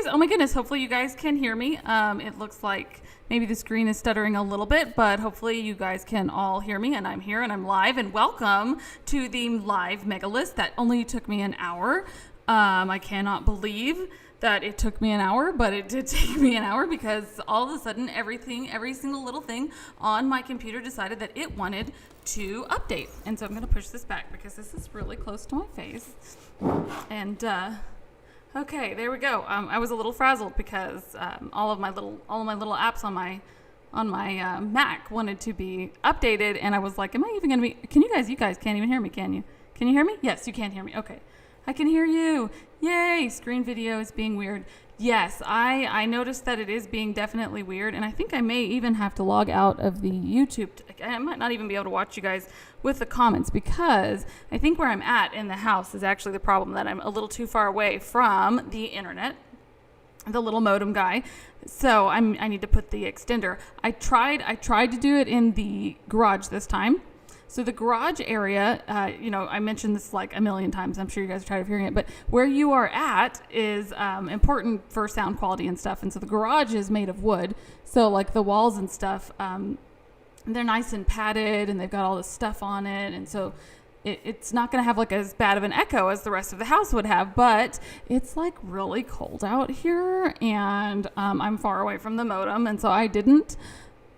Oh my goodness, hopefully you guys can hear me. It looks like maybe the screen is stuttering a little bit, but hopefully you guys can all hear me, and I'm here and I'm live, and welcome to the live megalist that only took me an hour. I cannot believe that it took me an hour, but it did take me an hour because all of a sudden every single little thing on my computer decided that it wanted to update. And so I'm going to push this back because this is really close to my face. And okay, there we go. I was a little frazzled because all of my little apps on my Mac wanted to be updated, and I was like, "Am I even going to be? Can you guys can't even hear me, can you? Can you hear me? Yes, you can hear me. Okay, I can hear you. Yay! Screen video is being weird. Yes, I noticed that it is being definitely weird, and I think I may even have to log out of the YouTube. I might not even be able to watch you guys with the comments because I think where I'm at in the house is actually the problem, that I'm a little too far away from the internet, the little modem guy. So I need to put the extender. I tried to do it in the garage this time. So the garage area, I mentioned this like a million times. I'm sure you guys are tired of hearing it, but where you are at is important for sound quality and stuff. And so the garage is made of wood. So like the walls and stuff, they're nice and padded, and they've got all this stuff on it. And so it's not going to have like as bad of an echo as the rest of the house would have, but it's like really cold out here, and I'm far away from the modem. And so I didn't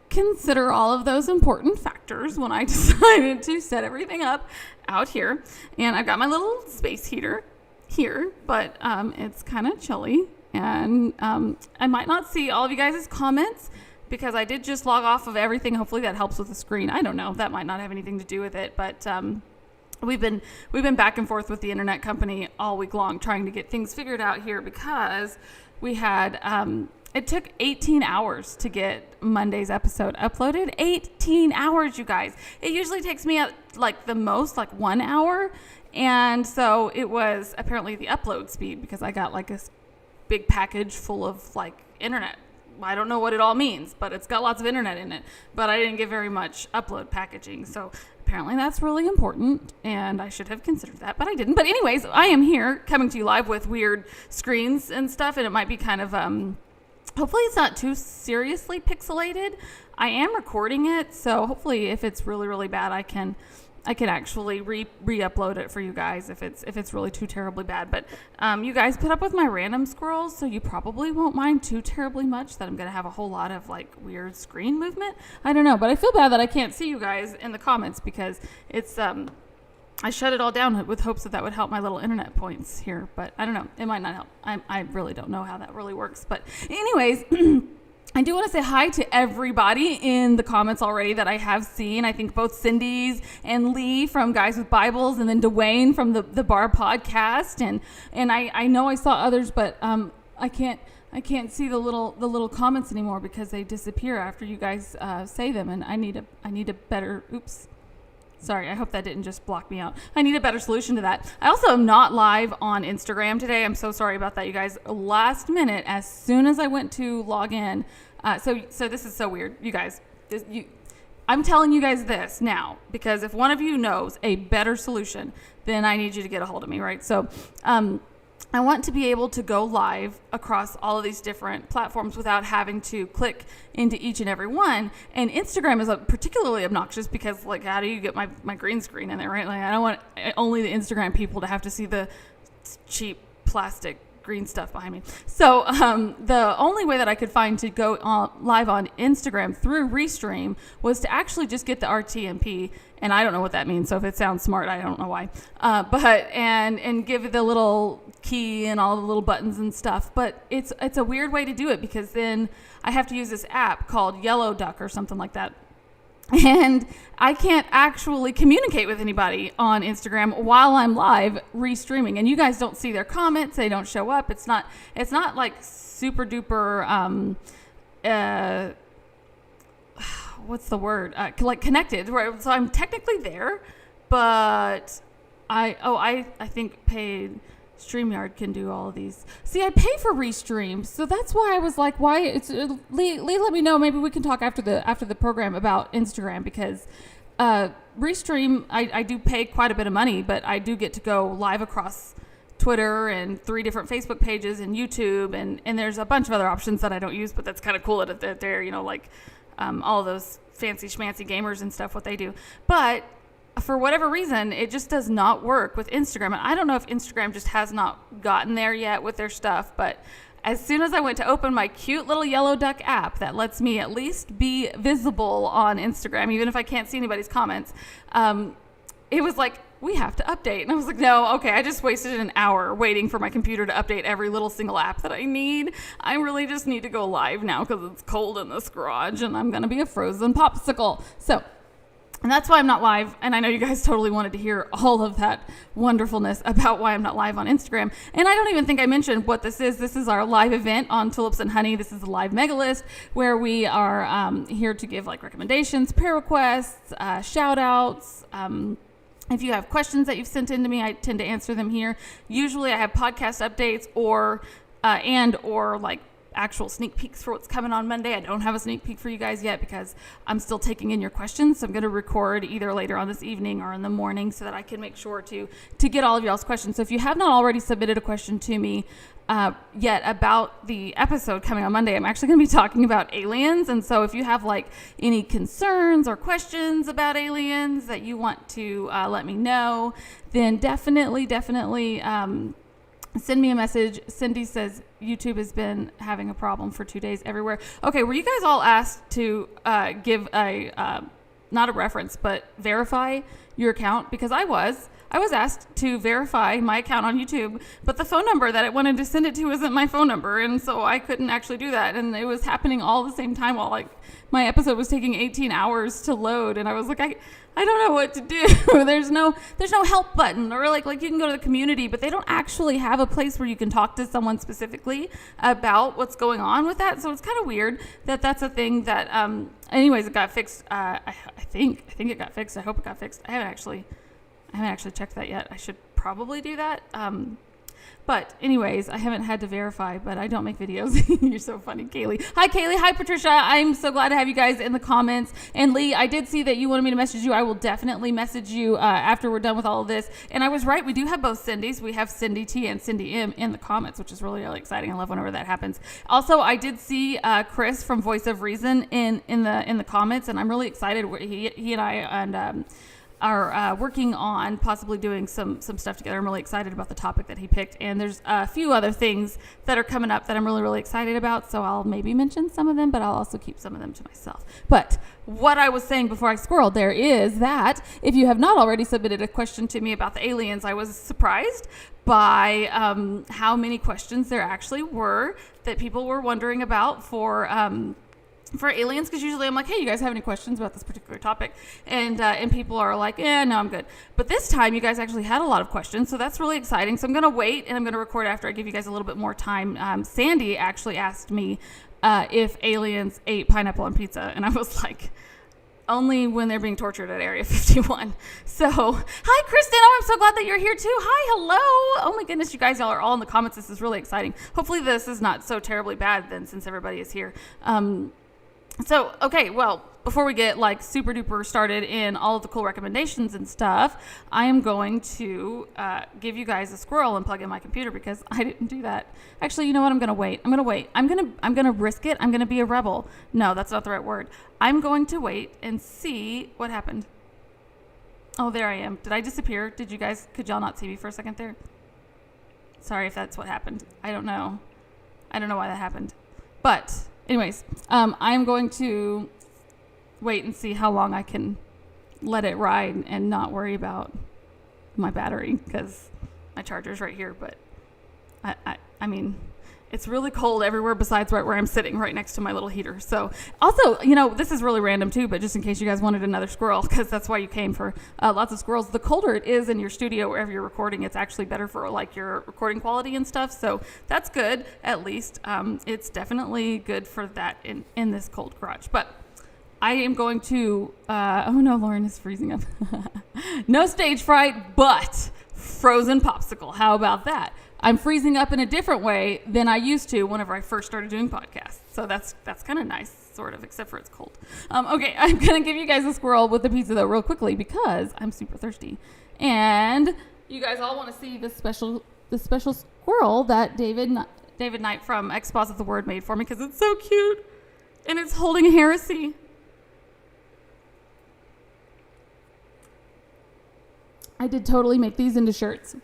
consider all of those important factors when I decided to set everything up out here. And I've got my little space heater here, but it's kind of chilly, and I might not see all of you guys' comments because I did just log off of everything. Hopefully that helps with the screen. I don't know, that might not have anything to do with it, but we've been back and forth with the internet company all week long trying to get things figured out here because we had it took 18 hours to get Monday's episode uploaded. 18 hours, you guys. It usually takes me like the most, like 1 hour. And so it was apparently the upload speed, because I got like this big package full of like internet. I don't know what it all means, but it's got lots of internet in it. But I didn't get very much upload packaging. So apparently that's really important, and I should have considered that, but I didn't. But anyways, I am here coming to you live with weird screens and stuff, and it might be kind of, hopefully it's not too seriously pixelated. I am recording it, so hopefully if it's really, really bad, I can actually re-upload it for you guys if it's really too terribly bad. But you guys put up with my random squirrels, so you probably won't mind too terribly much that I'm going to have a whole lot of like weird screen movement. I don't know, but I feel bad that I can't see you guys in the comments, because it's I shut it all down with hopes that would help my little internet points here, but I don't know. It might not help. I really don't know how that really works. But anyways, I do want to say hi to everybody in the comments already that I have seen. I think both Cindy's and Lee from Guys with Bibles, and then Dwayne from the Bar Podcast, and I know I saw others, but I can't see the little comments anymore because they disappear after you guys say them, and I need a better. Oops. Sorry, I hope that didn't just block me out. I need a better solution to that. I also am not live on Instagram today. I'm so sorry about that, you guys. Last minute, as soon as I went to log in, so this is so weird, you guys. I'm telling you guys this now because if one of you knows a better solution, then I need you to get a hold of me, right? So, I want to be able to go live across all of these different platforms without having to click into each and every one. And Instagram is particularly obnoxious because, like, how do you get my green screen in there, right? Like, I don't want only the Instagram people to have to see the cheap plastic green stuff behind me. So the only way that I could find to go live on Instagram through Restream was to actually just get the RTMP. And I don't know what that means. So if it sounds smart, I don't know why. And give it the little key and all the little buttons and stuff. But it's a weird way to do it because then I have to use this app called Yellow Duck or something like that. And I can't actually communicate with anybody on Instagram while I'm live restreaming. And you guys don't see their comments. They don't show up. It's not like super duper, what's the word? Like connected, right? So I'm technically there, but I think paid StreamYard can do all of these. See, I pay for Restream, so that's why I was like, why? Lee, let me know. Maybe we can talk after the program about Instagram because Restream, I do pay quite a bit of money, but I do get to go live across Twitter and 3 different Facebook pages and YouTube, and there's a bunch of other options that I don't use, but that's kind of cool that they're, like all of those fancy schmancy gamers and stuff, what they do. But for whatever reason, it just does not work with Instagram. And I don't know if Instagram just has not gotten there yet with their stuff, but as soon as I went to open my cute little Yellow Duck app that lets me at least be visible on Instagram, even if I can't see anybody's comments, it was like, we have to update. And I was like, no, okay, I just wasted an hour waiting for my computer to update every little single app that I need. I really just need to go live now because it's cold in this garage and I'm going to be a frozen popsicle. And that's why I'm not live, and I know you guys totally wanted to hear all of that wonderfulness about why I'm not live on Instagram. And I don't even think I mentioned what this is. This is our live event on Tulips and Honey. This is a live megalist where we are here to give like recommendations, prayer requests, shout outs. If you have questions that you've sent in to me, I tend to answer them here. Usually I have podcast updates or like actual sneak peeks for what's coming on Monday. I don't have a sneak peek for you guys yet because I'm still taking in your questions. So I'm going to record either later on this evening or in the morning so that I can make sure to get all of y'all's questions. So if you have not already submitted a question to me yet about the episode coming on Monday, I'm actually going to be talking about aliens. And so if you have like any concerns or questions about aliens that you want to let me know, then definitely send me a message. Cindy says YouTube has been having a problem for 2 days everywhere. Okay, were you guys all asked to give a, not a reference, but verify your account because I was asked to verify my account on YouTube, but the phone number that it wanted to send it to isn't my phone number, and so I couldn't actually do that. And it was happening all at the same time while like my episode was taking 18 hours to load, and I was like, I don't know what to do. There's no help button, or like you can go to the community, but they don't actually have a place where you can talk to someone specifically about what's going on with that. So it's kind of weird that that's a thing that anyways, it got fixed. I think it got fixed. I hope it got fixed. I haven't actually checked that yet. I should probably do that. But anyways, I haven't had to verify, but I don't make videos. You're so funny, Kaylee. Hi, Kaylee. Hi, Patricia. I'm so glad to have you guys in the comments. And Lee, I did see that you wanted me to message you. I will definitely message you after we're done with all of this. And I was right. We do have both Cindy's. We have Cindy T and Cindy M in the comments, which is really, really exciting. I love whenever that happens. Also, I did see Chris from Voice of Reason in the comments, and I'm really excited. He and I are working on possibly doing some stuff together. I'm really excited about the topic that he picked, and there's a few other things that are coming up that I'm really, really excited about, so I'll maybe mention some of them, but I'll also keep some of them to myself. But what I was saying before I squirreled there is that if you have not already submitted a question to me about the aliens, I was surprised by how many questions there actually were that people were wondering about for aliens, because usually I'm like, hey, you guys have any questions about this particular topic? And people are like, no, I'm good. But this time you guys actually had a lot of questions, so that's really exciting. So I'm going to wait, and I'm going to record after I give you guys a little bit more time. Sandy actually asked me if aliens ate pineapple on pizza, and I was like, only when they're being tortured at Area 51. So, hi, Kristen. Oh, I'm so glad that you're here, too. Hi, hello. Oh, my goodness, you guys all are all in the comments. This is really exciting. Hopefully this is not so terribly bad, then, since everybody is here. So, okay, well, before we get like super duper started in all of the cool recommendations and stuff, I am going to give you guys a squirrel and plug in my computer because I didn't do that. Actually, you know what? I'm going to wait. I'm going to risk it. I'm going to be a rebel. No, that's not the right word. I'm going to wait and see what happened. Oh, there I am. Did I disappear? Could y'all not see me for a second there? Sorry if that's what happened. I don't know why that happened. But anyways, I'm going to wait and see how long I can let it ride and not worry about my battery because my charger's right here. But I mean, it's really cold everywhere besides right where I'm sitting, right next to my little heater. So also, this is really random too, but just in case you guys wanted another squirrel, because that's why you came for lots of squirrels. The colder it is in your studio, wherever you're recording, it's actually better for like your recording quality and stuff. So that's good. At least it's definitely good for that in this cold garage. But I am going to, oh no, Lauren is freezing up. No stage fright, but frozen popsicle. How about that? I'm freezing up in a different way than I used to whenever I first started doing podcasts. So that's kind of nice, sort of, except for it's cold. Okay, I'm going to give you guys a squirrel with the pizza, though, real quickly because I'm super thirsty. And you guys all want to see the special squirrel that David Knight from Exposit the Word made for me because it's so cute. And it's holding a heresy. I did totally make these into shirts.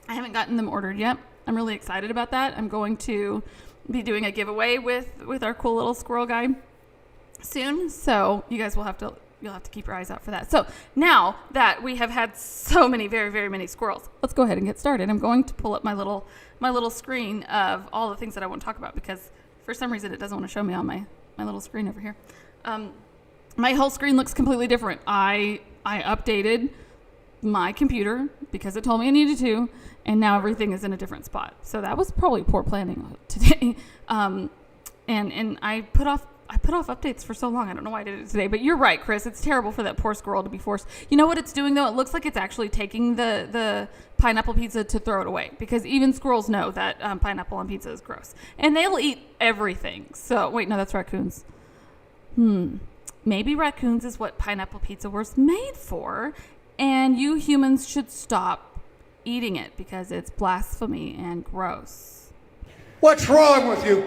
I haven't gotten them ordered yet. I'm really excited about that. I'm going to be doing a giveaway with our cool little squirrel guy soon. So you guys you'll have to keep your eyes out for that. So now that we have had so many, very, very many squirrels, let's go ahead and get started. I'm going to pull up my little screen of all the things that I want to talk about because for some reason it doesn't want to show me on my little screen over here. My whole screen looks completely different. I updated my computer because it told me I needed to, and now everything is in a different spot. So that was probably poor planning today. And I put off updates for so long. I don't know why I did it today, but you're right, Chris. It's terrible for that poor squirrel to be forced. You know what it's doing though? It looks like it's actually taking the pineapple pizza to throw it away because even squirrels know that pineapple on pizza is gross, and they'll eat everything. So wait, no, that's raccoons. Maybe raccoons is what pineapple pizza was made for. And you humans should stop eating it because it's blasphemy and gross. What's wrong with you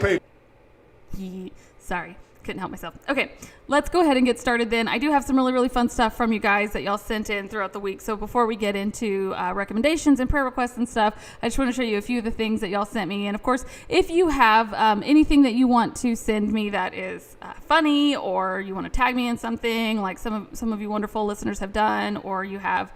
people? Sorry. couldn't help myself. Okay, let's go ahead and get started then. I do have some really, really fun stuff from you guys that y'all sent in throughout the week. So before we get into recommendations and prayer requests and stuff, I just want to show you a few of the things that y'all sent me. And of course, if you have anything that you want to send me that is funny, or you want to tag me in something like some of you wonderful listeners have done, or you have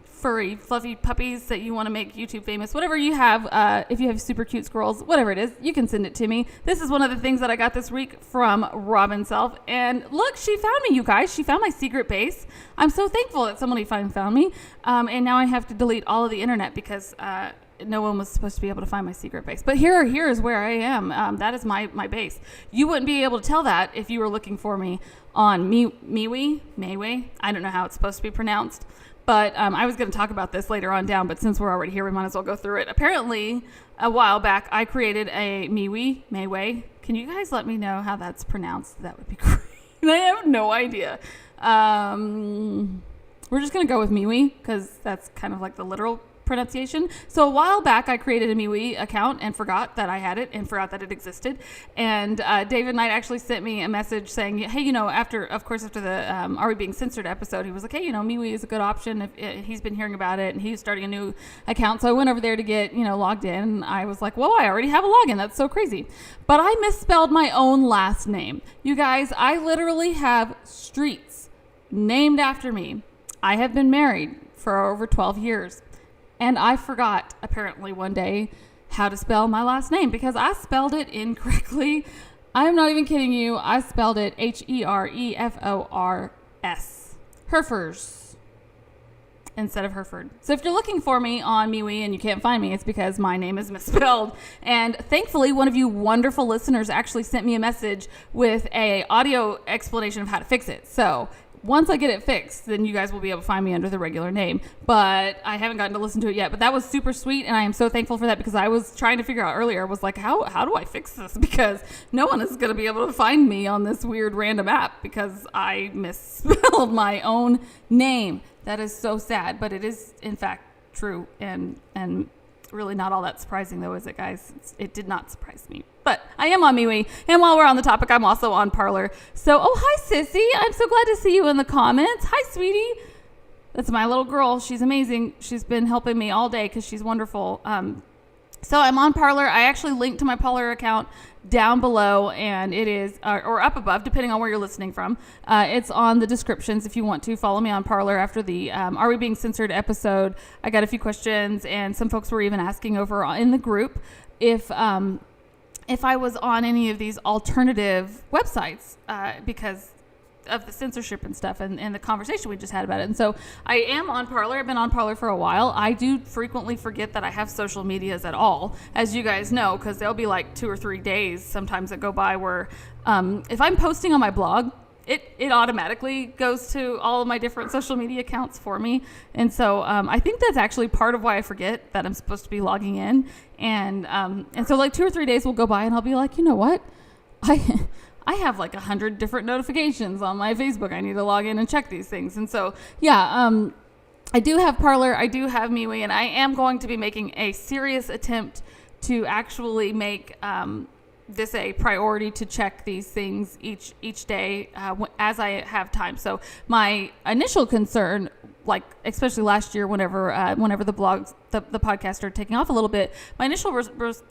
furry, fluffy puppies that you want to make YouTube famous, whatever you have, if you have super cute squirrels, whatever it is, you can send it to me. This is one of the things that I got this week from Robin Self. And look, she found me, you guys. She found my secret base. I'm so thankful that somebody found me. And now I have to delete all of the internet because no one was supposed to be able to find my secret base. But here is where I am. That is my base. You wouldn't be able to tell that if you were looking for me on Mayway. I don't know how it's supposed to be pronounced. But I was going to talk about this later on down, but since we're already here, we might as well go through it. Apparently, a while back, I created a Mayway. Can you guys let me know how that's pronounced? That would be great. I have no idea. We're just going to go with Miwi because that's kind of like the literal pronunciation. So a while back, I created a MeWe account and forgot that I had it and forgot that it existed. And David Knight actually sent me a message saying, hey, after the Are We Being Censored episode, he was like, hey, MeWe is a good option. If he's been hearing about it and he's starting a new account. So I went over there to get, logged in. And I was like, whoa, I already have a login. That's so crazy. But I misspelled my own last name. You guys, I literally have streets named after me. I have been married for over 12 years. And I forgot, apparently, one day how to spell my last name because I spelled it incorrectly. I'm not even kidding you. I spelled it Herefors. Herefors. Instead of Hereford. So if you're looking for me on MeWe and you can't find me, it's because my name is misspelled. And thankfully, one of you wonderful listeners actually sent me a message with a audio explanation of how to fix it. So once I get it fixed, then you guys will be able to find me under the regular name. But I haven't gotten to listen to it yet. But that was super sweet, and I am so thankful for that because I was trying to figure out earlier, was like, how do I fix this? Because no one is going to be able to find me on this weird random app because I misspelled my own name. That is so sad, but it is, in fact, true and really not all that surprising, though, is it, guys? It did not surprise me. But I am on MeWe, and while we're on the topic, I'm also on Parler. So, hi, Sissy. I'm so glad to see you in the comments. Hi, sweetie. That's my little girl. She's amazing. She's been helping me all day because she's wonderful. So I'm on Parler. I actually linked to my Parler account down below, and it is, or up above, depending on where you're listening from. It's on the descriptions if you want to follow me on Parler after the Are We Being Censored episode. I got a few questions, and some folks were even asking over in the group if I was on any of these alternative websites because of the censorship and stuff and the conversation we just had about it. And so I am on Parler. I've been on Parler for a while. I do frequently forget that I have social medias at all, as you guys know, because there'll be like 2 or 3 days sometimes that go by where if I'm posting on my blog, it automatically goes to all of my different social media accounts for me. And so I think that's actually part of why I forget that I'm supposed to be logging in. And so like 2 or 3 days will go by and I'll be like, you know what? I have like 100 different notifications on my Facebook. I need to log in and check these things. And so, yeah, I do have Parler. I do have MeWe. And I am going to be making a serious attempt to actually make this a priority to check these things each day as I have time. So my initial concern, like especially last year, whenever the blogs, the podcast started taking off a little bit, my initial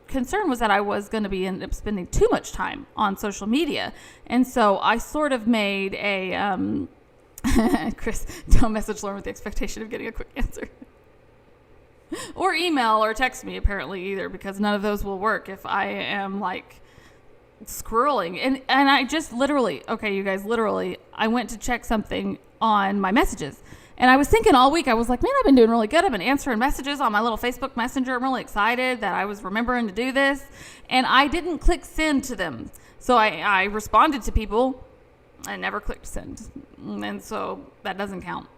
concern was that I was going to be end up spending too much time on social media, and so I sort of made a Chris, don't message Lauren with the expectation of getting a quick answer. Or email or text me, apparently, either, because none of those will work if I am like scrolling. And I just literally, okay, you guys, literally, I went to check something on my messages. And I was thinking all week, I was like, man, I've been doing really good. I've been answering messages on my little Facebook Messenger. I'm really excited that I was remembering to do this. And I didn't click send to them. So I responded to people. I never clicked send. And so that doesn't count.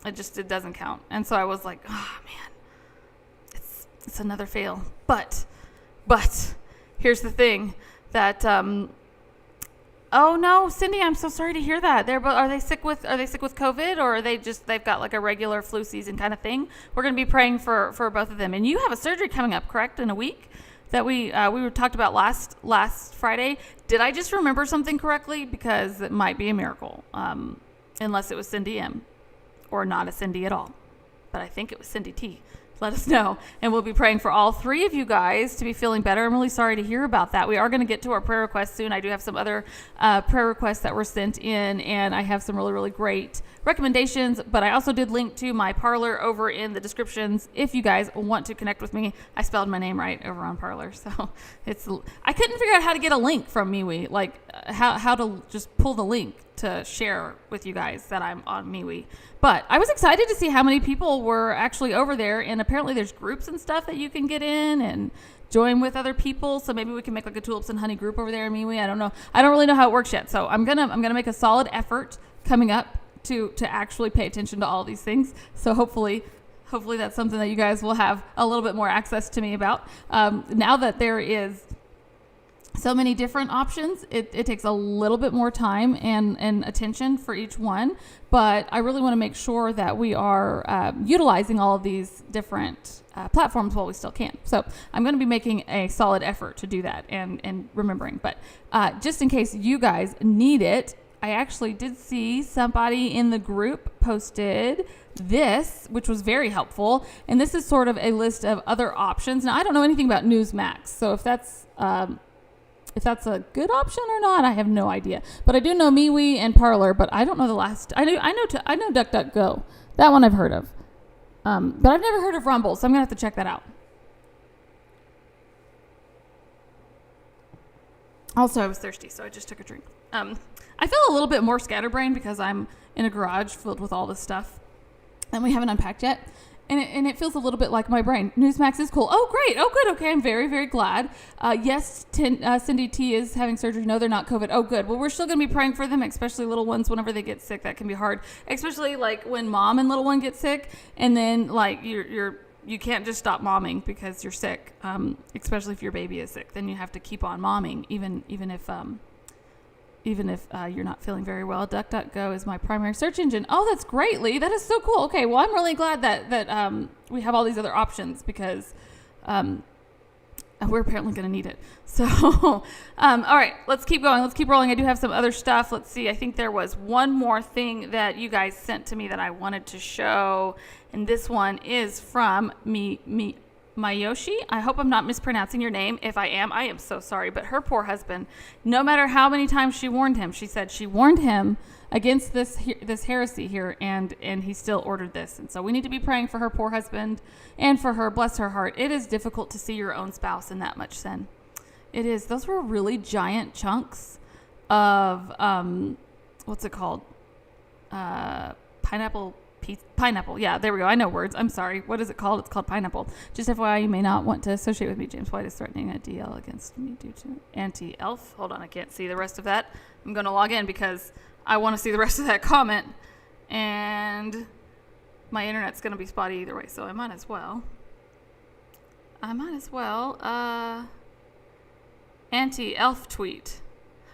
It doesn't count. And so I was like, oh, man, it's another fail. But here's the thing that, oh no, Cindy, I'm so sorry to hear that. Are they sick with COVID, or are they've got like a regular flu season kind of thing? We're going to be praying for both of them. And you have a surgery coming up, correct? In a week? that we were talked about last Friday. Did I just remember something correctly? Because it might be a miracle, unless it was Cindy M, or not a Cindy at all. But I think it was Cindy T. Let us know, and we'll be praying for all three of you guys to be feeling better. I'm really sorry to hear about that. We are going to get to our prayer requests soon. I do have some other prayer requests that were sent in, and I have some really, really great recommendations, but I also did link to my Parler over in the descriptions if you guys want to connect with me. I spelled my name right over on Parler, so I couldn't figure out how to get a link from MeWe, like how to just pull the link to share with you guys that I'm on MeWe. But I was excited to see how many people were actually over there, and apparently there's groups and stuff that you can get in and join with other people. So maybe we can make like a Tulips and Honey group over there in MeWe. I don't know. I don't really know how it works yet. So I'm gonna make a solid effort coming up to actually pay attention to all these things. So hopefully that's something that you guys will have a little bit more access to me about. Now that there is so many different options, it takes a little bit more time and attention for each one, but I really want to make sure that we are utilizing all of these different platforms while we still can. So I'm going to be making a solid effort to do that and remembering. But just in case you guys need it, I actually did see somebody in the group posted this, which was very helpful. And this is sort of a list of other options. Now, I don't know anything about Newsmax, so if that's a good option or not, I have no idea. But I do know MeWe and Parler, but I don't know the last. I know DuckDuckGo. That one I've heard of. But I've never heard of Rumble, so I'm gonna have to check that out. Also, I was thirsty, so I just took a drink. I feel a little bit more scatterbrained because I'm in a garage filled with all this stuff and we haven't unpacked yet. And it feels a little bit like my brain. Newsmax is cool. Oh, great. Oh, good. Okay, I'm very, very glad. Yes, Cindy T is having surgery. No, they're not COVID. Oh, good. Well, we're still going to be praying for them, especially little ones whenever they get sick. That can be hard, especially like when mom and little one get sick. And then like you can't just stop momming because you're sick, especially if your baby is sick. Then you have to keep on momming, even if you're not feeling very well. DuckDuckGo is my primary search engine. Oh, that's great, Lee. That is so cool. Okay, well, I'm really glad that we have all these other options because we're apparently going to need it. So, all right, let's keep going. Let's keep rolling. I do have some other stuff. Let's see. I think there was one more thing that you guys sent to me that I wanted to show, and this one is from Mayoshi. I hope I'm not mispronouncing your name. If I am so sorry. But her poor husband, no matter how many times she warned him, she said she warned him against this heresy here, and he still ordered this. And so we need to be praying for her poor husband and for her. Bless her heart. It is difficult to see your own spouse in that much sin. It is. Those were really giant chunks of what's it called? Pineapple. Pineapple. Yeah, there we go. I know words. I'm sorry. What is it called? It's called pineapple. Just FYI, you may not want to associate with me. James White is threatening a DL against me due to anti-elf. Hold on. I can't see the rest of that. I'm going to log in because I want to see the rest of that comment. And my internet's going to be spotty either way, so I might as well. Anti-elf tweet.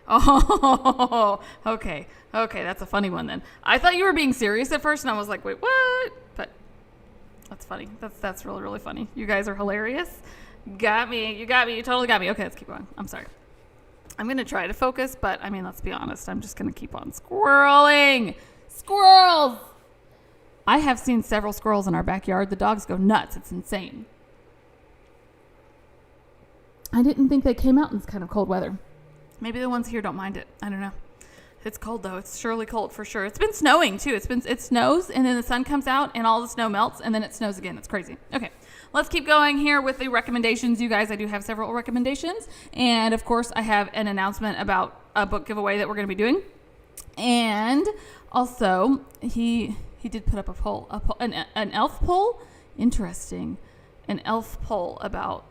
Oh, okay. Okay, that's a funny one then. I thought you were being serious at first, and I was like, wait, what? But that's funny. That's really, really funny. You guys are hilarious. Got me. You totally got me. Okay, let's keep going. I'm sorry. I'm going to try to focus, but, I mean, let's be honest. I'm just going to keep on squirreling. Squirrels! I have seen several squirrels in our backyard. The dogs go nuts. It's insane. I didn't think they came out in this kind of cold weather. Maybe the ones here don't mind it. I don't know. It's cold though. It's surely cold for sure. It's been snowing too. It snows and then the sun comes out and all the snow melts and then it snows again. It's crazy. Okay. Let's keep going here with the recommendations, you guys. I do have several recommendations. And of course I have an announcement about a book giveaway that we're going to be doing. And also he did put up a poll, an elf poll. Interesting. An elf poll about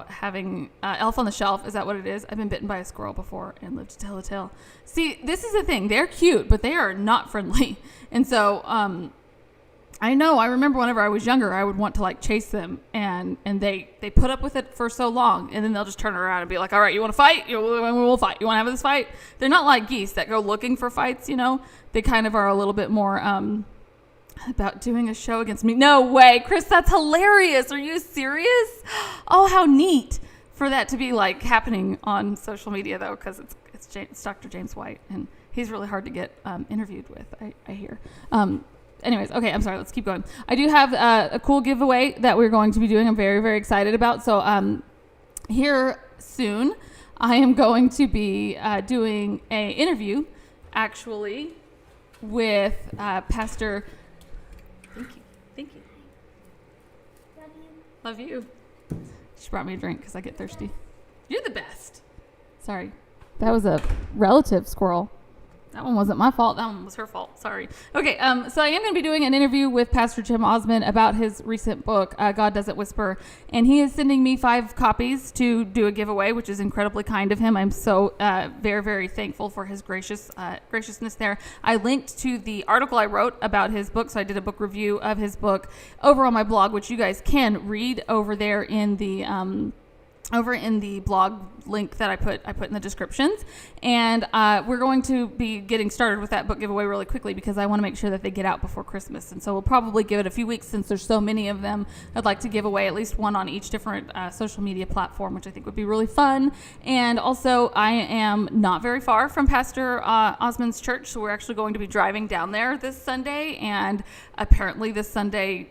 having elf on the shelf. Is that what it is? I've been bitten by a squirrel before and lived to tell the tale. See, this is the thing. They're cute, but they are not friendly. And so I remember whenever I was younger, I would want to like chase them and they put up with it for so long and then they'll just turn around and be like, all right, you want to fight? We'll fight. You want to have this fight? They're not like geese that go looking for fights, you know. They kind of are a little bit more about doing a show against me. No way, Chris, that's hilarious. Are you serious? Oh, how neat. for that to be like happening on social media though, because it's Dr. James White, and he's really hard to get interviewed with, I hear. Anyways, okay, I'm sorry. Let's keep going. I do have a cool giveaway that we're going to be doing. I'm very, very excited about. So here soon, I am going to be doing an interview, actually, with Pastor. Thank you. Love you. She brought me a drink because I get thirsty. You're the best. Sorry. That was a relative squirrel. That one wasn't my fault. That one was her fault. Sorry. Okay, so I am going to be doing an interview with Pastor Jim Osmond about his recent book, God Doesn't Whisper. And he is sending me 5 copies to do a giveaway, which is incredibly kind of him. I'm so very, very thankful for his graciousness there. I linked to the article I wrote about his book. So I did a book review of his book over on my blog, which you guys can read over there in the blog link that I put in the descriptions. And we're going to be getting started with that book giveaway really quickly because I want to make sure that they get out before Christmas. And so we'll probably give it a few weeks since there's so many of them. I'd like to give away at least one on each different social media platform, which I think would be really fun. And also, I am not very far from Pastor Osmond's church, so we're actually going to be driving down there this Sunday. And apparently this Sunday,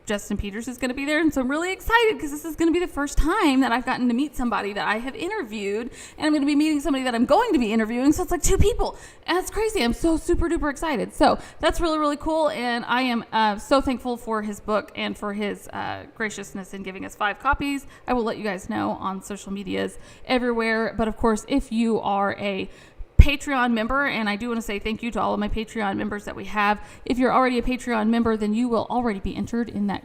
Justin Peters is going to be there, and so I'm really excited because this is going to be the first time that I've gotten to meet somebody that I have interviewed, and I'm going to be meeting somebody that I'm going to be interviewing, so it's like 2 people, and it's crazy. I'm so super duper excited. So that's really, really cool, and I am so thankful for his book and for his graciousness in giving us 5 copies. I will let you guys know on social medias everywhere, but of course, if you are a Patreon member, and I do want to say thank you to all of my Patreon members that we have. If you're already a Patreon member, then you will already be entered in that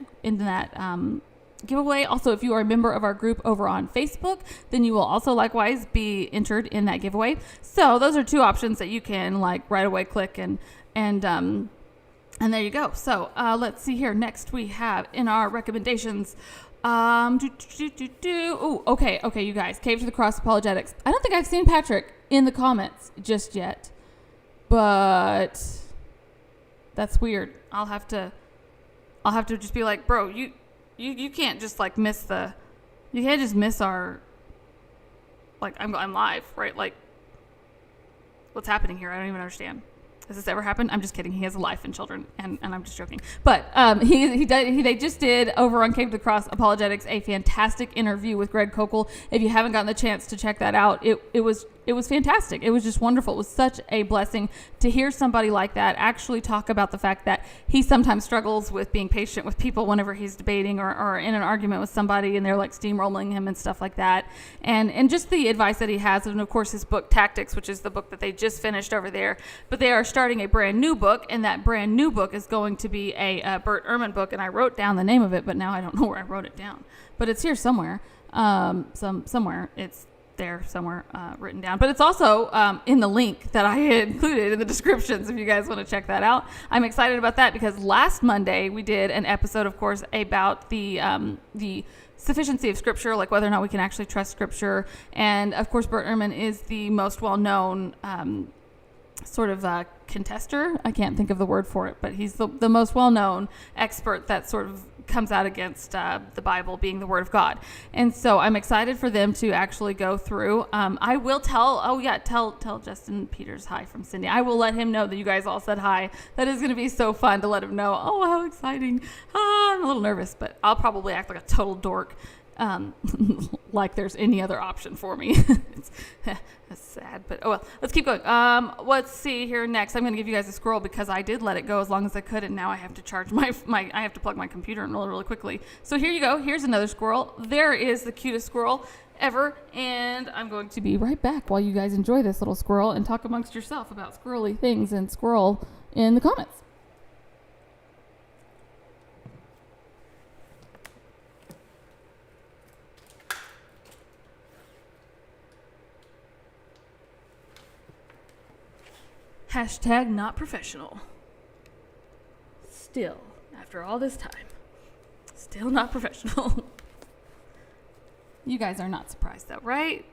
giveaway. Also, if you are a member of our group over on Facebook, then you will also likewise be entered in that giveaway. So those are 2 options that you can like right away click and there you go. So let's see here. Next we have in our recommendations. Okay, you guys. Cave to the Cross Apologetics. I don't think I've seen Patrick in the comments just yet, but that's weird. I'll have to just be like, bro, you can't just like you can't just miss our, like, I'm live, right? Like, what's happening here? I don't even understand. Has this ever happened? I'm just kidding. He has a wife and children, and I'm just joking. But they just did over on Cave to the Cross Apologetics a fantastic interview with Greg Kokel. If you haven't gotten the chance to check that out, it was fantastic. It was just wonderful. It was such a blessing to hear somebody like that actually talk about the fact that he sometimes struggles with being patient with people whenever he's debating or in an argument with somebody, and they're like steamrolling him and stuff like that. And just the advice that he has, and of course his book Tactics, which is the book that they just finished over there. But they are starting a brand new book, and that brand new book is going to be a Bert Ehrman book, and I wrote down the name of it, but now I don't know where I wrote it down. But it's here somewhere. Somewhere. It's there somewhere written down, but it's also in the link that I had included in the descriptions if you guys want to check that out. I'm excited about that because last Monday we did an episode, of course, about the sufficiency of Scripture, like whether or not we can actually trust Scripture. And of course, Bert Ehrman is the most well-known sort of contester. I can't think of the word for it, but he's the most well-known expert that sort of comes out against the Bible being the Word of God. And so I'm excited for them to actually go through. I will tell Justin Peters hi from Cindy. I will let him know that you guys all said hi. That is going to be so fun to let him know. Oh, how exciting. I'm a little nervous, but I'll probably act like a total dork. Like there's any other option for me. That's sad, but oh well. Let's keep going. Let's see here next. I'm going to give you guys a squirrel because I did let it go as long as I could, and now I have to charge I have to plug my computer in really, really quickly. So here you go. Here's another squirrel. There is the cutest squirrel ever, and I'm going to be right back while you guys enjoy this little squirrel and talk amongst yourself about squirrely things and squirrel in the comments. Hashtag not professional. Still, after all this time, still not professional. You guys are not surprised though, right?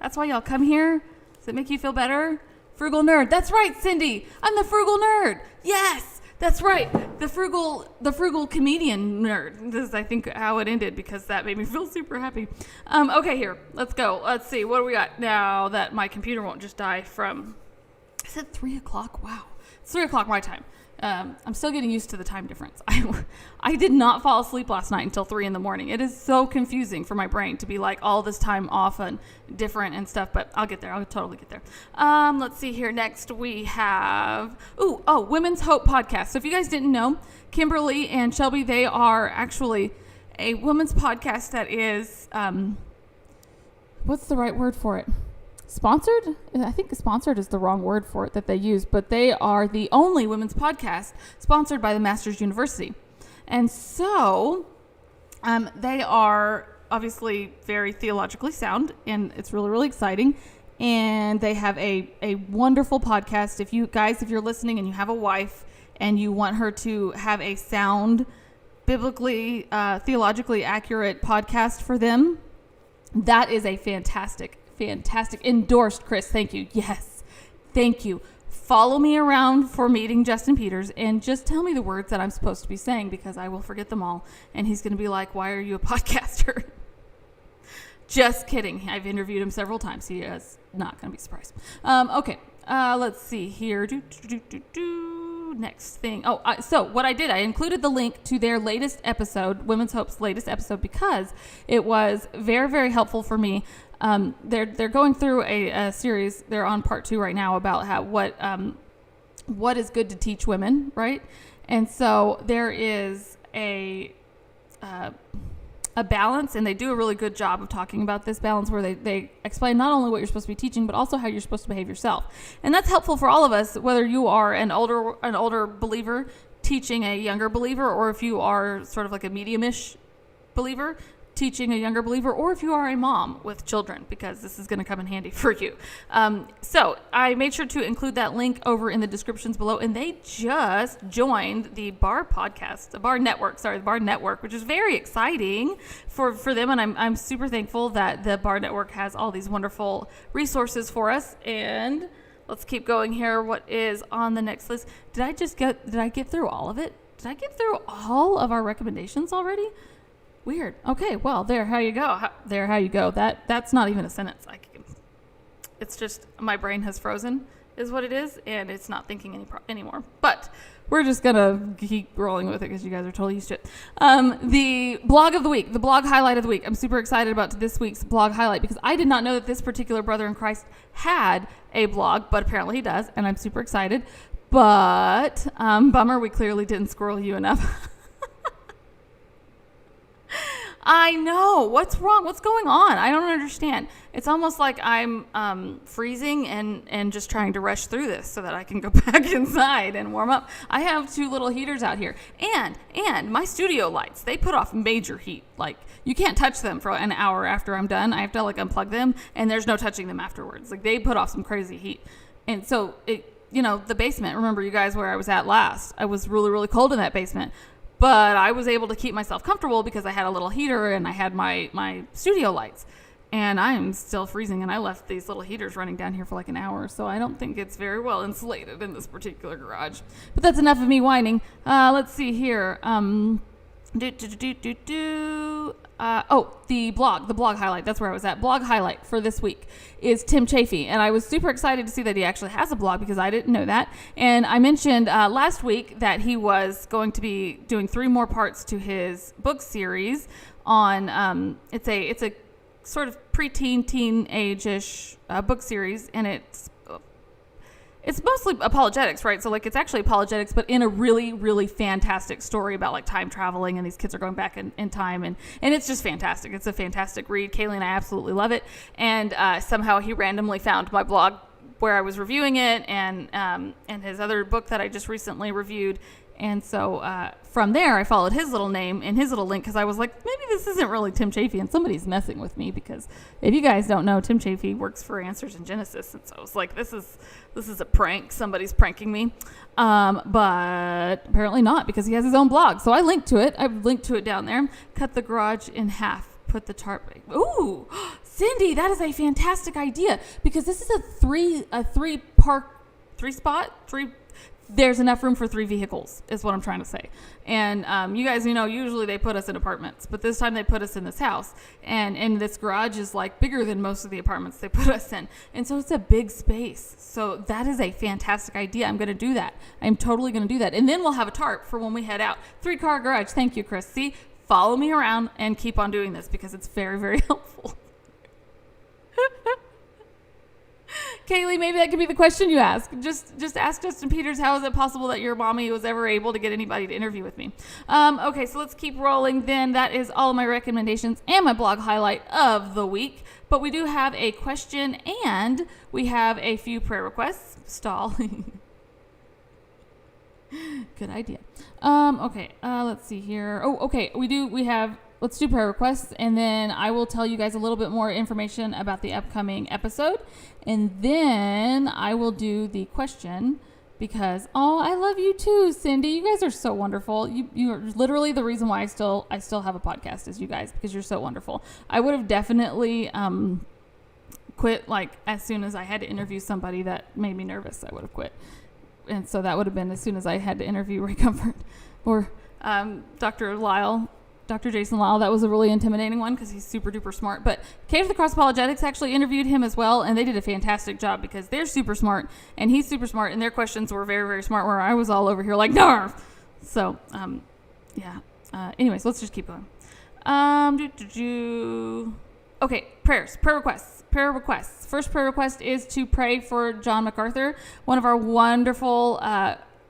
That's why y'all come here? Does it make you feel better? Frugal nerd. That's right, Cindy. I'm the frugal nerd. Yes, That's right. The frugal comedian nerd. This is, I think, how it ended because that made me feel super happy. Okay, here. Let's go. Let's see. What do we got now that my computer won't just die from... I said 3 o'clock? Wow. It's 3 o'clock my time. I'm still getting used to the time difference. I did not fall asleep last night until 3 in the morning. It is so confusing for my brain to be like all this time off and different and stuff, but I'll get there. I'll totally get there. Let's see here. Next we have, Women's Hope podcast. So if you guys didn't know, Kimberly and Shelby, they are actually a women's podcast that is, what's the right word for it? Sponsored? I think sponsored is the wrong word for it that they use, but they are the only women's podcast sponsored by the Masters University. And so they are obviously very theologically sound, and it's really, really exciting. And they have a wonderful podcast. If you're listening and you have a wife and you want her to have a sound, biblically, theologically accurate podcast for them, that is a fantastic endorsed, Chris. Thank you. Yes. Thank you. Follow me around for meeting Justin Peters and just tell me the words that I'm supposed to be saying because I will forget them all. And he's going to be like, why are you a podcaster? Just kidding. I've interviewed him several times. He is not going to be surprised. Okay. Let's see here. Next thing. So what I did, I included the link to their latest episode, Women's Hope's latest episode, because it was very, very helpful for me. They're going through a series. They're on part 2 right now about what is good to teach women, right? And so there is a balance, and they do a really good job of talking about this balance where they explain not only what you're supposed to be teaching, but also how you're supposed to behave yourself. And that's helpful for all of us, whether you are an older believer teaching a younger believer, or if you are sort of like a medium-ish believer teaching a younger believer, or if you are a mom with children, because this is going to come in handy for you. So I made sure to include that link over in the descriptions below, and they just joined the Bar Network, which is very exciting for them, and I'm super thankful that the Bar Network has all these wonderful resources for us. And let's keep going here. What is on the next list? Did I get through all of it? Did I get through all of our recommendations already? Weird. Okay, well, how you go. That's not even a sentence. It's just my brain has frozen is what it is, and it's not thinking anymore. But we're just going to keep rolling with it because you guys are totally used to it. The blog of the week, the blog highlight of the week. I'm super excited about this week's blog highlight because I did not know that this particular brother in Christ had a blog, but apparently he does, and I'm super excited. But bummer, we clearly didn't squirrel you enough. I know. What's wrong? What's going on? I don't understand. It's almost like I'm freezing and just trying to rush through this so that I can go back inside and warm up. I have 2 little heaters out here. And my studio lights, they put off major heat. Like, you can't touch them for an hour after I'm done. I have to, unplug them, and there's no touching them afterwards. Like, they put off some crazy heat. And so, the basement, remember you guys where I was at last? I was really, really cold in that basement. But I was able to keep myself comfortable because I had a little heater and I had my studio lights. And I am still freezing, and I left these little heaters running down here for an hour, so I don't think it's very well insulated in this particular garage. But that's enough of me whining. Let's see here. The blog highlight. That's where I was at. Blog highlight for this week is Tim Chafee. And I was super excited to see that he actually has a blog because I didn't know that. And I mentioned last week that he was going to be doing 3 more parts to his book series on, it's a sort of preteen, teenage-ish book series. And it's mostly apologetics, right? So it's actually apologetics, but in a really, really fantastic story about time traveling, and these kids are going back in time, and it's just fantastic. It's a fantastic read. Kaylee and I absolutely love it. And somehow he randomly found my blog where I was reviewing it, and his other book that I just recently reviewed. And so from there, I followed his little name and his little link because I was like, maybe this isn't really Tim Chafee, and somebody's messing with me because if you guys don't know, Tim Chafee works for Answers in Genesis, and so I was like, this is a prank. Somebody's pranking me, but apparently not because he has his own blog. So I linked to it. I've linked to it down there. Cut the garage in half. Put the tarp. Ooh, Cindy, that is a fantastic idea because this is a three there's enough room for 3 vehicles is what I'm trying to say. And you guys, usually they put us in apartments, but this time they put us in this house, and this garage is like bigger than most of the apartments they put us in. And so it's a big space. So that is a fantastic idea. I'm going to do that. I'm totally going to do that. And then we'll have a tarp for when we head out. 3-car garage. Thank you, Chris. See, follow me around and keep on doing this because it's very, very helpful. Kaylee, maybe that could be the question you ask. Just ask Justin Peters, how is it possible that your mommy was ever able to get anybody to interview with me? Okay, so let's keep rolling then. That is all of my recommendations and my blog highlight of the week. But we do have a question and we have a few prayer requests. Stall. Good idea. Okay, let's see here. Oh, okay, let's do prayer requests, and then I will tell you guys a little bit more information about the upcoming episode, and then I will do the question because, I love you too, Cindy. You guys are so wonderful. You are literally the reason why I still have a podcast is you guys, because you're so wonderful. I would have definitely quit like as soon as I had to interview somebody that made me nervous. I would have quit, and so that would have been as soon as I had to interview Ray Comfort or Dr. Jason Lyle. That was a really intimidating one because he's super duper smart. But Cave to the Cross Apologetics actually interviewed him as well, and they did a fantastic job because they're super smart and he's super smart, and their questions were very, very smart, where I was all over here like, Narf! So, anyways, let's just keep going. Okay, prayer requests. First prayer request is to pray for John Macarthur. One of our wonderful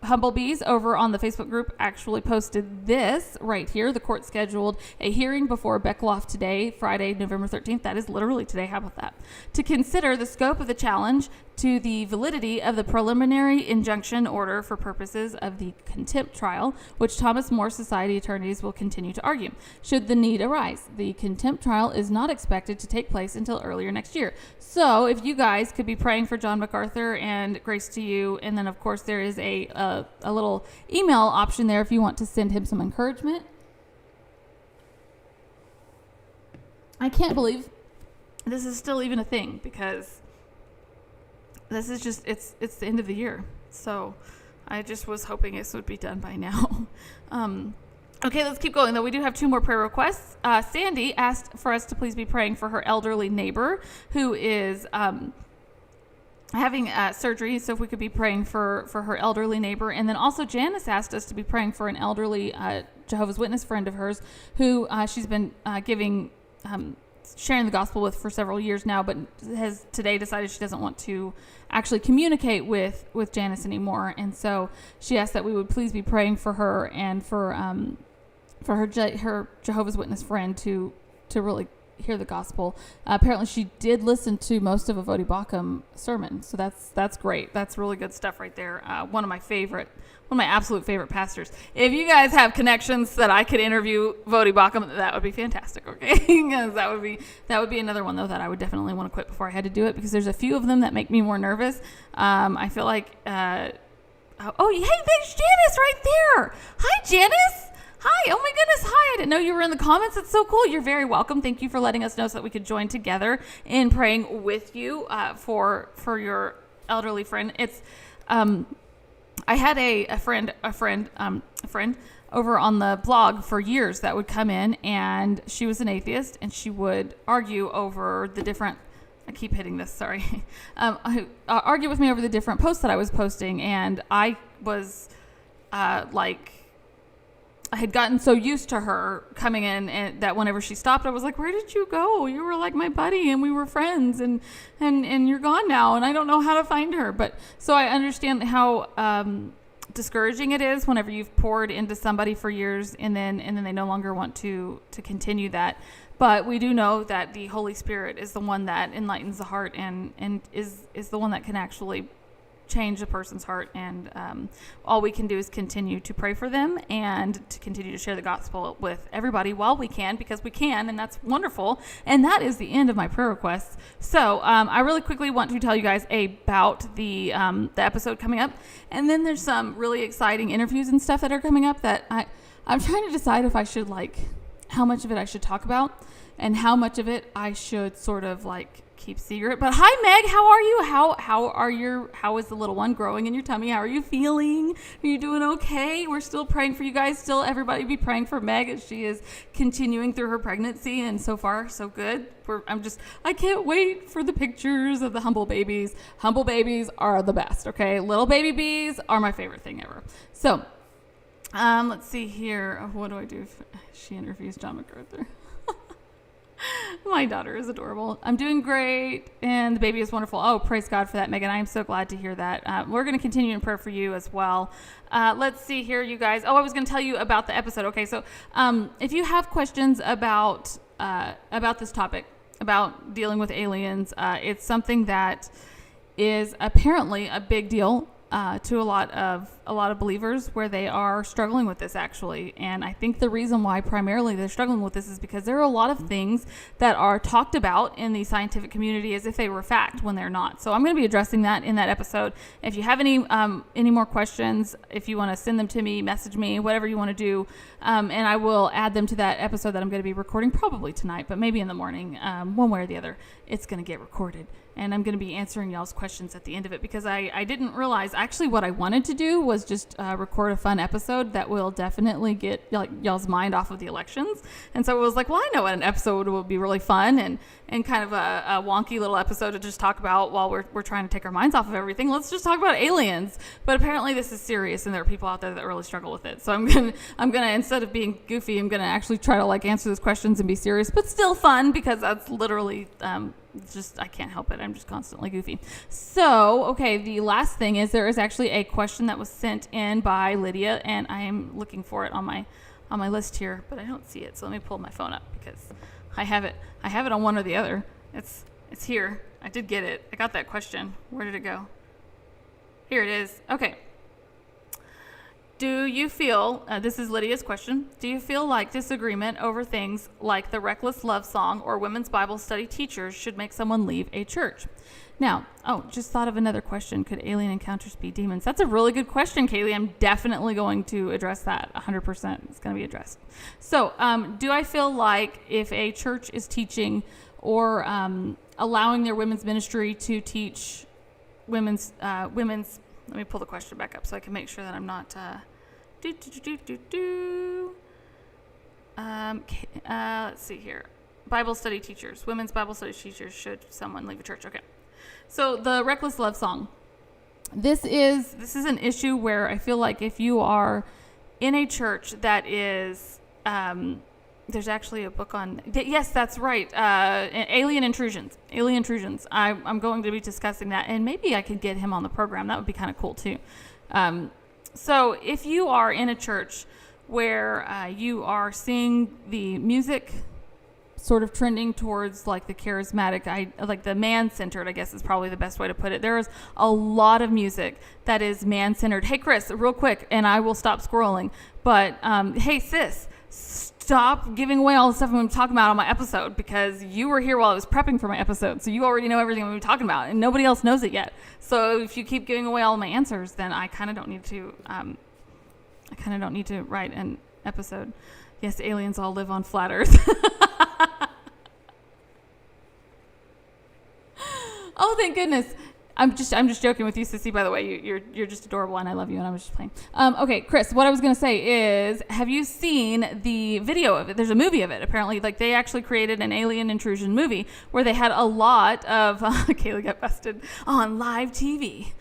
Humblebees over on the Facebook group actually posted this right here. The court scheduled a hearing before Beckloff today, Friday, November 13th. That is literally today. How about that? To consider the scope of the challenge to the validity of the preliminary injunction order for purposes of the contempt trial, which Thomas More Society attorneys will continue to argue. Should the need arise, the contempt trial is not expected to take place until earlier next year. So if you guys could be praying for John Macarthur, and grace to you, and then of course there is a little email option there if you want to send him some encouragement. I can't believe this is still even a thing, because this is just, it's the end of the year. So I just was hoping this would be done by now. Okay, let's keep going, though. We do have 2 more prayer requests. Sandy asked for us to please be praying for her elderly neighbor who is having surgery, so if we could be praying for her elderly neighbor. And then also Janice asked us to be praying for an elderly Jehovah's Witness friend of hers who she's been sharing the gospel with for several years now, but has today decided she doesn't want to actually communicate with Janice anymore. And so she asked that we would please be praying for her and for her Jehovah's Witness friend to really hear the gospel. Apparently she did listen to most of a Vodi Bakum sermon, so that's great. That's really good stuff right there. One of my absolute favorite pastors. If you guys have connections that I could interview Vodi Bakum, that would be fantastic. Okay, because that would be another one though that I would definitely want to quit before I had to do it, because there's a few of them that make me more nervous. I feel like hey, there's Janice right there. Hi, Janice. Hi. Oh my goodness. Hi. I didn't know you were in the comments. That's so cool. You're very welcome. Thank you for letting us know so that we could join together in praying with you for your elderly friend. It's I had a friend over on the blog for years that would come in, and she was an atheist, and she would argue over the different. I keep hitting this. Sorry. Argue with me over the different posts that I was posting, and I was I had gotten so used to her coming in, and that whenever she stopped, I was like, where did you go? You were like my buddy and we were friends, and you're gone now, and I don't know how to find her. But so I understand how discouraging it is whenever you've poured into somebody for years and then they no longer want to continue that. But we do know that the Holy Spirit is the one that enlightens the heart and is the one that can actually change a person's heart, and all we can do is continue to pray for them and to continue to share the gospel with everybody while we can, because we can, and that's wonderful. And that is the end of my prayer requests. So I really quickly want to tell you guys about the episode coming up, and then there's some really exciting interviews and stuff that are coming up that I'm trying to decide if I should how much of it I should talk about and how much of it I should sort of keep secret. But hi, Meg. How are you? How is the little one growing in your tummy? How are you feeling? Are you doing okay? We're still praying for you guys. Still, everybody be praying for Meg as she is continuing through her pregnancy, and so far, so good. I can't wait for the pictures of the humble babies. Humble babies are the best. Okay, little baby bees are my favorite thing ever. So, let's see here. What do I do if she interviews John Macarthur? My daughter is adorable. I'm doing great, and the baby is wonderful. Oh, praise God for that, Megan. I am so glad to hear that. We're going to continue in prayer for you as well. Let's see here, you guys. Oh, I was going to tell you about the episode. Okay, so if you have questions about this topic, about dealing with aliens, it's something that is apparently a big deal to a lot of believers, where they are struggling with this, actually. And I think the reason why primarily they're struggling with this is because there are a lot of things that are talked about in the scientific community as if they were fact when they're not. So I'm going to be addressing that in that episode. If you have any more questions, if you want to send them to me, message me, whatever you want to do, and I will add them to that episode that I'm going to be recording probably tonight, but maybe in the morning, one way or the other, it's going to get recorded. And I'm going to be answering y'all's questions at the end of it, because I didn't realize, actually what I wanted to do was just record a fun episode that will definitely get y'all's mind off of the elections. And so it was like, well, I know what an episode will be really fun and kind of a wonky little episode to just talk about while we're trying to take our minds off of everything. Let's just talk about aliens. But apparently this is serious, and there are people out there that really struggle with it. So I'm gonna instead of being goofy, I'm gonna actually try to answer those questions and be serious, but still fun, because that's literally I can't help it. I'm just constantly goofy. So, okay, the last thing is there is actually a question that was sent in by Lydia, and I am looking for it on my list here, but I don't see it. So let me pull my phone up, because I have it on one or the other. It's here. I did get it. I got that question. Where did it go? Here it is. Okay. Do you feel, this is Lydia's question, do you feel like disagreement over things like the reckless love song or women's Bible study teachers should make someone leave a church? Now, just thought of another question. Could alien encounters be demons? That's a really good question, Kaylee. I'm definitely going to address that 100%. It's going to be addressed. So, do I feel like if a church is teaching or allowing their women's ministry to teach women's, let me pull the question back up so I can make sure that I'm not, let's see here. Bible study teachers, women's Bible study teachers, should someone leave a church? Okay. So the reckless love song. This is an issue where I feel like if you are in a church that is, there's actually a book on, yes, that's right. Alien intrusions. I'm going to be discussing that, and maybe I could get him on the program. That would be kind of cool too. So if you are in a church where you are seeing the music sort of trending towards the charismatic, like the man-centered, I guess is probably the best way to put it. There is a lot of music that is man-centered. Hey, Chris, real quick, and I will stop scrolling. But hey, sis, stop giving away all the stuff I'm going to talk about on my episode, because you were here while I was prepping for my episode, so you already know everything I'm going to be talking about, and nobody else knows it yet. So if you keep giving away all of my answers, then I kind of don't need to write an episode. Yes, aliens all live on flat Earth. Oh, thank goodness. I'm just joking with you, Sissy, by the way. You're just adorable, and I love you, and I was just playing. Okay, Chris, what I was going to say is, have you seen the video of it? There's a movie of it, apparently. They actually created an alien intrusion movie where they had a lot of... Kayla got busted on live TV.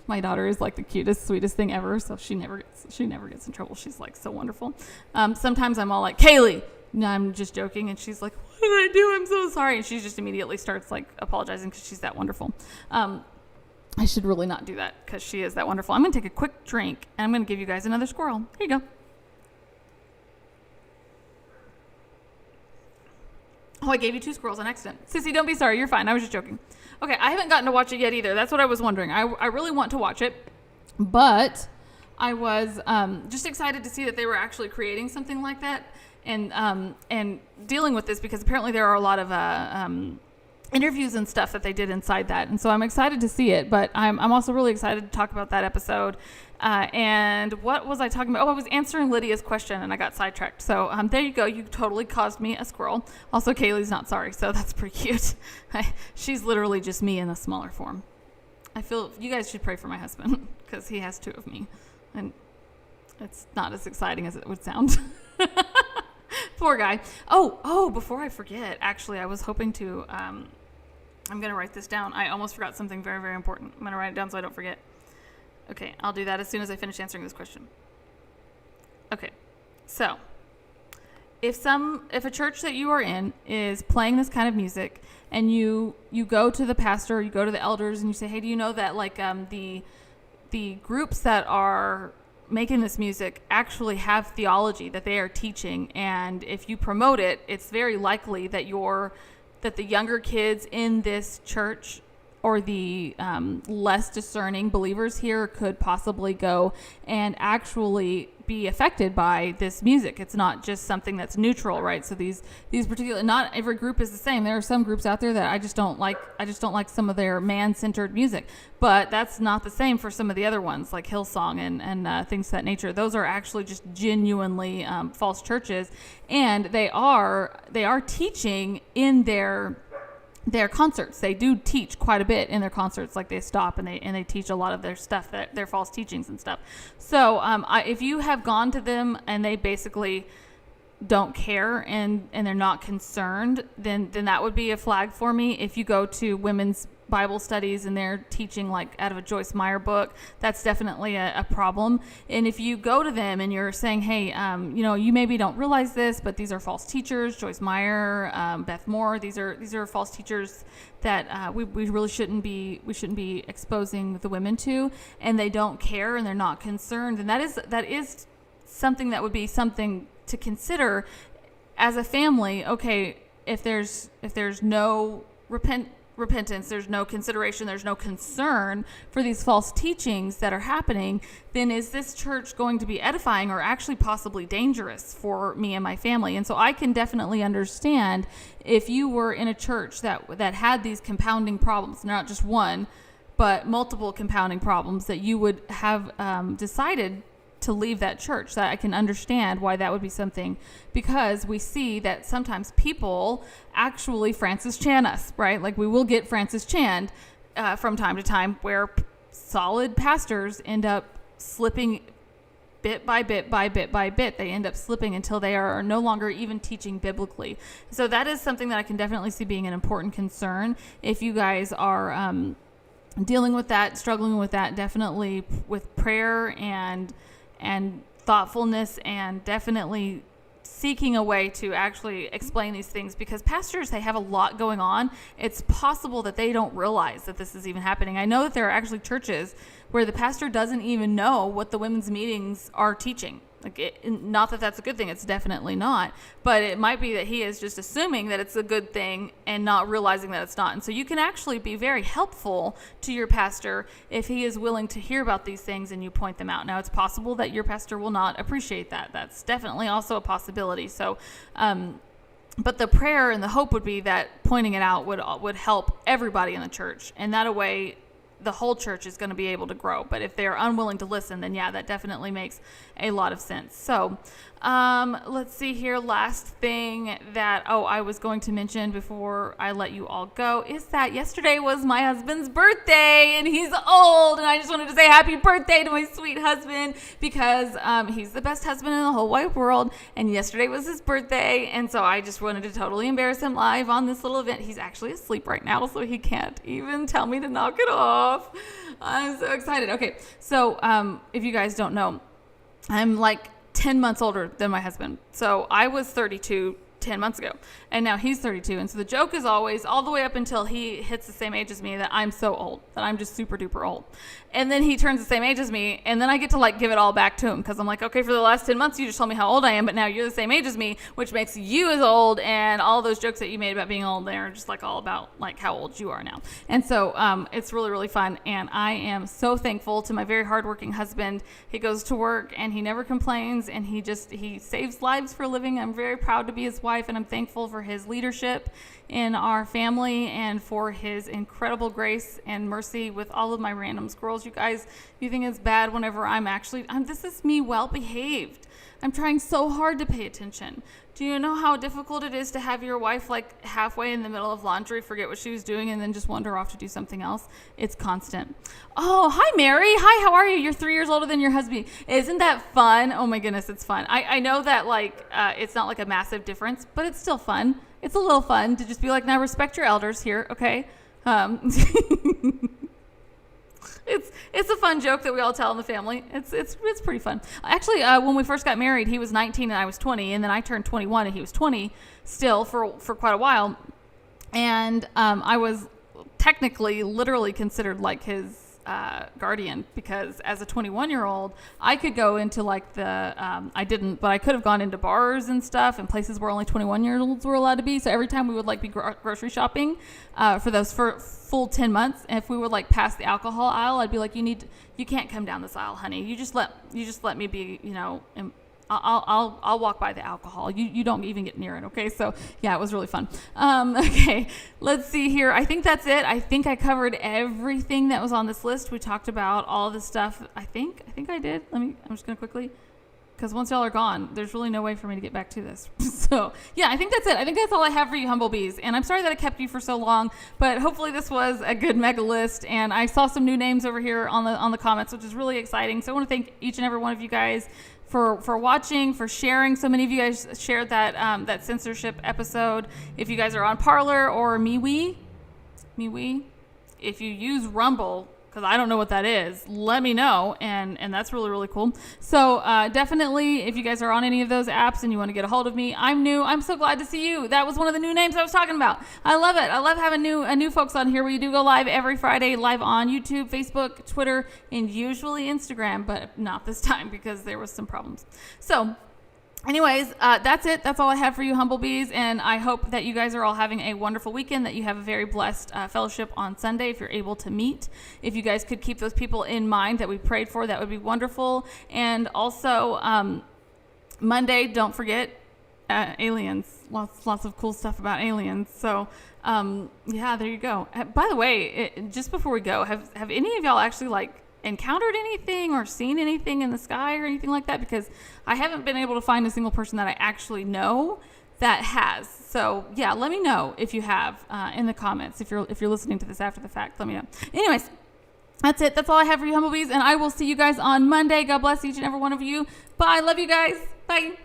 My daughter is the cutest, sweetest thing ever, so she never gets in trouble. She's so wonderful. Sometimes I'm all like, Kaylee! No, I'm just joking, and she's like, what did I do? I'm so sorry. And she just immediately starts apologizing because she's that wonderful. I should really not do that because she is that wonderful. I'm going to take a quick drink, and I'm going to give you guys another squirrel. Here you go. Oh, I gave you 2 squirrels on accident. Sissy, don't be sorry. You're fine. I was just joking. Okay, I haven't gotten to watch it yet either. That's what I was wondering. I really want to watch it, but I was just excited to see that they were actually creating something like that and dealing with this, because apparently there are a lot of interviews and stuff that they did inside that. And so I'm excited to see it, but I'm also really excited to talk about that episode And what was I talking about? Oh, I was answering Lydia's question and I got sidetracked. So there you go. You totally caused me a squirrel. Also, Kaylee's not sorry, so that's pretty cute. She's literally just me in a smaller form. I feel you guys should pray for my husband because he has two of me. And it's not as exciting as it would sound. Poor guy. Oh, before I forget, actually, I was hoping to, I'm going to write this down. I almost forgot something very, very important. I'm going to write it down so I don't forget. Okay, I'll do that as soon as I finish answering this question. Okay, so if a church that you are in is playing this kind of music and you go to the pastor, you go to the elders and you say, hey, do you know that like the groups that are making this music actually have theology that they are teaching, and if you promote it, it's very likely that the younger kids in this church or the less discerning believers here could possibly go and actually be affected by this music. It's not just something that's neutral, right? So these particular, not every group is the same. There are some groups out there that I just don't like. I just don't like some of their man-centered music. But that's not the same for some of the other ones, like Hillsong and things of that nature. Those are actually just genuinely false churches, and they are teaching in their concerts. They do teach quite a bit in their concerts. Like they stop and they teach a lot of their stuff, their false teachings and stuff. So if you have gone to them and they basically don't care and they're not concerned, then that would be a flag for me. If you go to women's Bible studies and they're teaching like out of a Joyce Meyer book, that's definitely a problem. And if you go to them and you're saying, hey, you maybe don't realize this, but these are false teachers, Joyce Meyer, Beth Moore, these are false teachers that we really shouldn't be exposing the women to, and they don't care and they're not concerned, and that is something that would be something to consider as a family. Okay, if there's no repentance, there's no consideration, there's no concern for these false teachings that are happening, then is this church going to be edifying or actually possibly dangerous for me and my family? And so I can definitely understand if you were in a church that had these compounding problems, not just one, but multiple compounding problems, that you would have decided to leave that church. That I can understand why that would be something, because we see that sometimes people actually Francis Chan us, right? Like we will get Francis Chan from time to time, where solid pastors end up slipping bit by bit by bit by bit. They end up slipping until they are no longer even teaching biblically. So that is something that I can definitely see being an important concern. If you guys are dealing with that, struggling with that, definitely with prayer and thoughtfulness, and definitely seeking a way to actually explain these things, because pastors, they have a lot going on. It's possible that they don't realize that this is even happening. I know that there are actually churches where the pastor doesn't even know what the women's meetings are teaching. Not that that's a good thing, it's definitely not, but it might be that he is just assuming that it's a good thing and not realizing that it's not. And so you can actually be very helpful to your pastor if he is willing to hear about these things and you point them out. Now, it's possible that your pastor will not appreciate that. That's definitely also a possibility. So, but the prayer and the hope would be that pointing it out would help everybody in the church, and that way the whole church is going to be able to grow. But if they're unwilling to listen, then yeah, that definitely makes a lot of sense. So let's see here. Last thing that I was going to mention before I let you all go is that yesterday was my husband's birthday, and he's old, and I just wanted to say happy birthday to my sweet husband, because he's the best husband in the whole wide world, and yesterday was his birthday, and so I just wanted to totally embarrass him live on this little event. He's actually asleep right now, so he can't even tell me to knock it off. I'm so excited. Okay, so if you guys don't know, I'm like 10 months older than my husband. So I was 32 10 months ago, and now he's 32. And so the joke is always, all the way up until he hits the same age as me, that I'm so old, that I'm just super duper old. And then he turns the same age as me, and then I get to like give it all back to him, because I'm like, okay, for the last 10 months you just told me how old I am, but now you're the same age as me, which makes you as old, and all those jokes that you made about being old, they're just like all about like how old you are now. And so it's really, really fun, and I am so thankful to my very hardworking husband. He goes to work and he never complains, and he saves lives for a living. I'm very proud to be his wife. wife, and I'm thankful for his leadership in our family and for his incredible grace and mercy with all of my random squirrels. You guys, you think it's bad whenever this is me well behaved. I'm trying so hard to pay attention. Do you know how difficult it is to have your wife like halfway in the middle of laundry forget what she was doing and then just wander off to do something else? It's constant. Oh, hi, Mary. Hi, how are you? You're 3 years older than your husband. Isn't that fun? Oh my goodness, it's fun. I know that it's not like a massive difference, but it's still fun. It's a little fun to just be like, now respect your elders here, okay? It's a fun joke that we all tell in the family. It's pretty fun. Actually, when we first got married, he was 19 and I was 20, and then I turned 21 and he was 20 still for quite a while. And I was technically, literally considered like his guardian, because as a 21-year-old, I could go into like I didn't, but I could have gone into bars and stuff and places where only 21-year-olds were allowed to be. So every time we would like be grocery shopping for those full 10 months, if we would like pass the alcohol aisle, I'd be like, you can't come down this aisle, honey. You just let me be, I'll walk by the alcohol. You don't even get near it. Okay. So yeah, it was really fun. Okay. Let's see here. I think that's it. I think I covered everything that was on this list. We talked about all this stuff. I think I did. I'm just going to quickly, because once y'all are gone, there's really no way for me to get back to this. So yeah, I think that's it. I think that's all I have for you, Humblebees. And I'm sorry that I kept you for so long, but hopefully this was a good mega list. And I saw some new names over here on the comments, which is really exciting. So I want to thank each and every one of you guys for watching, for sharing. So many of you guys shared that censorship episode. If you guys are on Parler or MeWe, if you use Rumble, because I don't know what that is, let me know, and that's really, really cool. So definitely, if you guys are on any of those apps and you want to get a hold of me, I'm new. I'm so glad to see you. That was one of the new names I was talking about. I love it. I love having new folks on here. We do go live every Friday, live on YouTube, Facebook, Twitter, and usually Instagram, but not this time because there was some problems. So anyways, that's it. That's all I have for you, Humblebees, and I hope that you guys are all having a wonderful weekend, that you have a very blessed fellowship on Sunday if you're able to meet. If you guys could keep those people in mind that we prayed for, that would be wonderful. And also, Monday, don't forget aliens. Lots of cool stuff about aliens. So, yeah, there you go. By the way, just before we go, have any of y'all actually encountered anything or seen anything in the sky or anything like that? Because I haven't been able to find a single person that I actually know that has. So yeah, let me know if you have in the comments. If you're listening to this after the fact, let me know. Anyways, that's it. That's all I have for you, Humblebees, and I will see you guys on Monday. God bless each and every one of you. Bye. Love you guys. Bye.